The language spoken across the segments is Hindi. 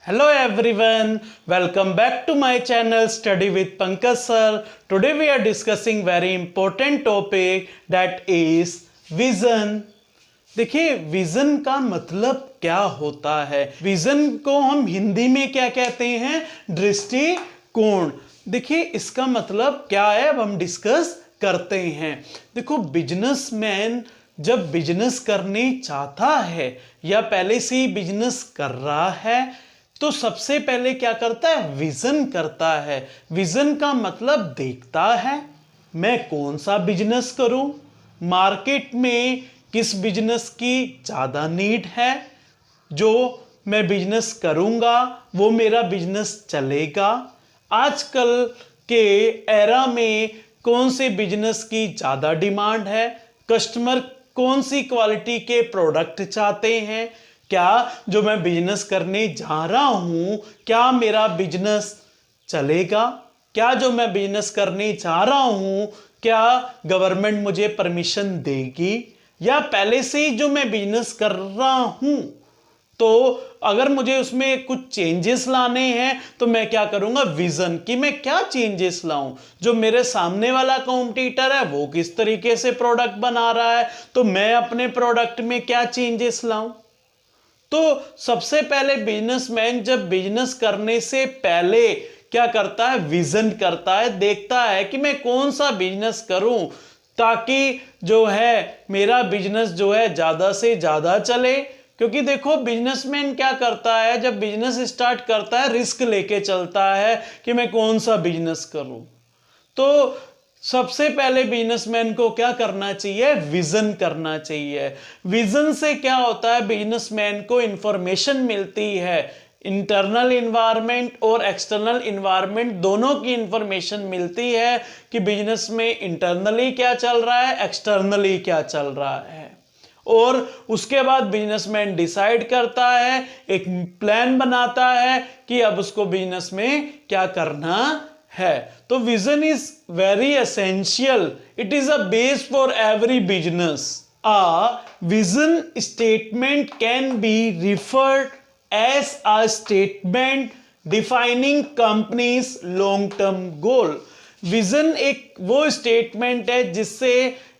Hello everyone, welcome back to my channel Study with Pankaj sir. Today we are discussing very important topic that is vision. देखिए विजन का मतलब क्या होता है। विजन को हम हिंदी में क्या कहते हैं? दृष्टिकोण। देखिए इसका मतलब क्या है अब हम डिस्कस करते हैं। देखो बिजनेसमैन जब बिजनेस करने चाहता है या पहले से ही बिजनेस कर रहा है तो सबसे पहले क्या करता है? विजन करता है। विजन का मतलब देखता है मैं कौन सा बिजनेस करूं, मार्केट में किस बिजनेस की ज़्यादा नीड है, जो मैं बिजनेस करूंगा वो मेरा बिजनेस चलेगा। आजकल के एरा में कौन से बिजनेस की ज़्यादा डिमांड है, कस्टमर कौन सी क्वालिटी के प्रोडक्ट चाहते हैं, क्या जो मैं बिजनेस करने जा रहा हूं क्या मेरा बिजनेस चलेगा, क्या जो मैं बिजनेस करने जा रहा हूं क्या गवर्नमेंट मुझे परमिशन देगी, या पहले से ही जो मैं बिजनेस कर रहा हूं तो अगर मुझे उसमें कुछ चेंजेस लाने हैं तो मैं क्या करूंगा? विजन कि मैं क्या चेंजेस लाऊं। जो मेरे सामने वाला कॉम्पिटिटर है वो किस तरीके से प्रोडक्ट बना रहा है तो मैं अपने प्रोडक्ट में क्या चेंजेस लाऊं। तो सबसे पहले बिजनेसमैन जब बिजनेस करने से पहले क्या करता है? विजन करता है, देखता है कि मैं कौन सा बिजनेस करूं ताकि जो है मेरा बिजनेस जो है ज्यादा से ज्यादा चले। क्योंकि देखो बिजनेसमैन क्या करता है, जब बिजनेस स्टार्ट करता है रिस्क लेके चलता है कि मैं कौन सा बिजनेस करूं। तो सबसे पहले बिजनेसमैन को क्या करना चाहिए? विजन करना चाहिए। विजन से क्या होता है? बिजनेसमैन को इंफॉर्मेशन मिलती है, इंटरनल इन्वायरमेंट और एक्सटर्नल इन्वायरमेंट दोनों की इंफॉर्मेशन मिलती है कि बिजनेस में इंटरनली क्या चल रहा है, एक्सटर्नली क्या चल रहा है। और उसके बाद बिजनेसमैन डिसाइड करता है, एक प्लान बनाता है कि अब उसको बिजनेस में क्या करना है। तो vision is very essential, it is a base for every business. A vision statement can be referred as a statement defining company's long term goal. Vision एक वो स्टेटमेंट है जिससे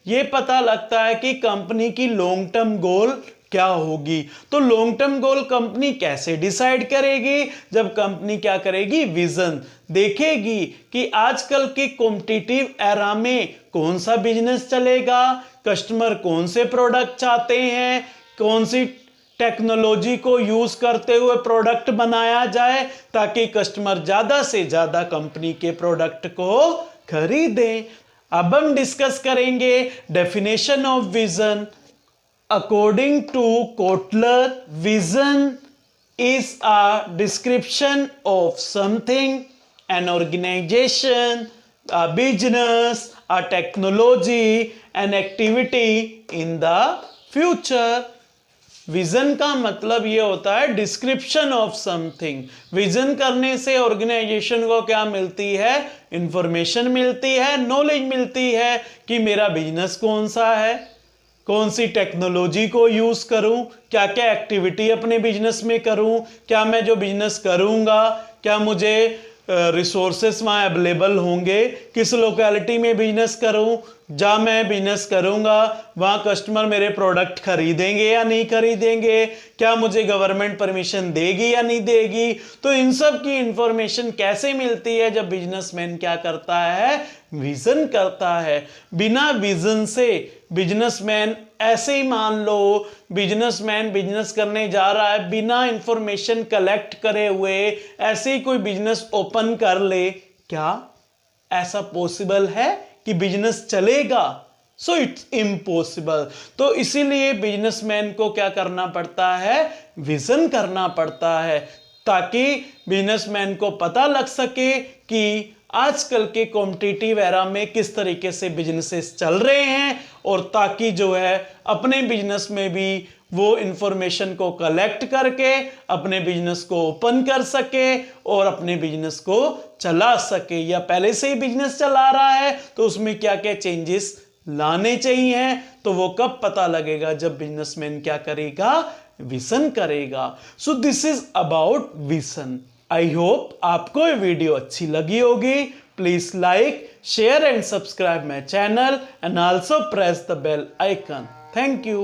ये पता लगता है कि कंपनी की लॉन्ग टर्म गोल क्या होगी। तो लॉन्ग टर्म गोल कंपनी कैसे डिसाइड करेगी? जब कंपनी क्या करेगी? विजन देखेगी कि आजकल के कॉम्पिटिटिव एरा में कौन सा बिजनेस चलेगा, कस्टमर कौन से प्रोडक्ट चाहते हैं, कौन सी टेक्नोलॉजी को यूज करते हुए प्रोडक्ट बनाया जाए ताकि कस्टमर ज्यादा से ज्यादा कंपनी के प्रोडक्ट को खरीदें। अब हम डिस्कस करेंगे definition of vision. According to Kotler, vision is a description of something, an organization, a business, a technology, an activity in the future. Vision का मतलब ये होता है डिस्क्रिप्शन ऑफ समथिंग। विजन करने से ऑर्गेनाइजेशन को क्या मिलती है? इंफॉर्मेशन मिलती है, नॉलेज मिलती है कि मेरा बिजनेस कौन सा है, कौन सी टेक्नोलॉजी को यूज करूं, क्या क्या एक्टिविटी अपने बिजनेस में करूं, क्या मैं जो बिजनेस करूंगा क्या मुझे रिसोर्सेस वहाँ अवेलेबल होंगे, किस लोकेलिटी में बिजनेस करूं, जहाँ मैं बिजनेस करूंगा वहाँ कस्टमर मेरे प्रोडक्ट खरीदेंगे या नहीं खरीदेंगे, क्या मुझे गवर्नमेंट परमिशन देगी या नहीं देगी। तो इन सब की इंफॉर्मेशन कैसे मिलती है? जब बिजनेसमैन क्या करता है? विजन करता है। बिना विजन से बिजनेसमैन ऐसे ही मान लो बिजनेसमैन बिजनेस करने जा रहा है, बिना इंफॉर्मेशन कलेक्ट करे हुए ऐसे ही कोई बिजनेस ओपन कर ले, क्या ऐसा पॉसिबल है कि बिजनेस चलेगा? So it's impossible. तो इसीलिए बिजनेसमैन को क्या करना पड़ता है? विजन करना पड़ता है ताकि बिजनेसमैन को पता लग सके कि आजकल के कॉम्पिटिटिव एरा में किस तरीके से बिजनेसेस चल रहे हैं, और ताकि जो है अपने बिजनेस में भी वो इंफॉर्मेशन को कलेक्ट करके अपने बिजनेस को ओपन कर सके और अपने बिजनेस को चला सके, या पहले से ही बिजनेस चला रहा है तो उसमें क्या क्या चेंजेस लाने चाहिए। तो वो कब पता लगेगा? जब बिजनेसमैन क्या करेगा? विजन करेगा। So this is about vision. I hope आपको ये वीडियो अच्छी लगी होगी। Please like, share and subscribe my channel and also press the bell icon. Thank you.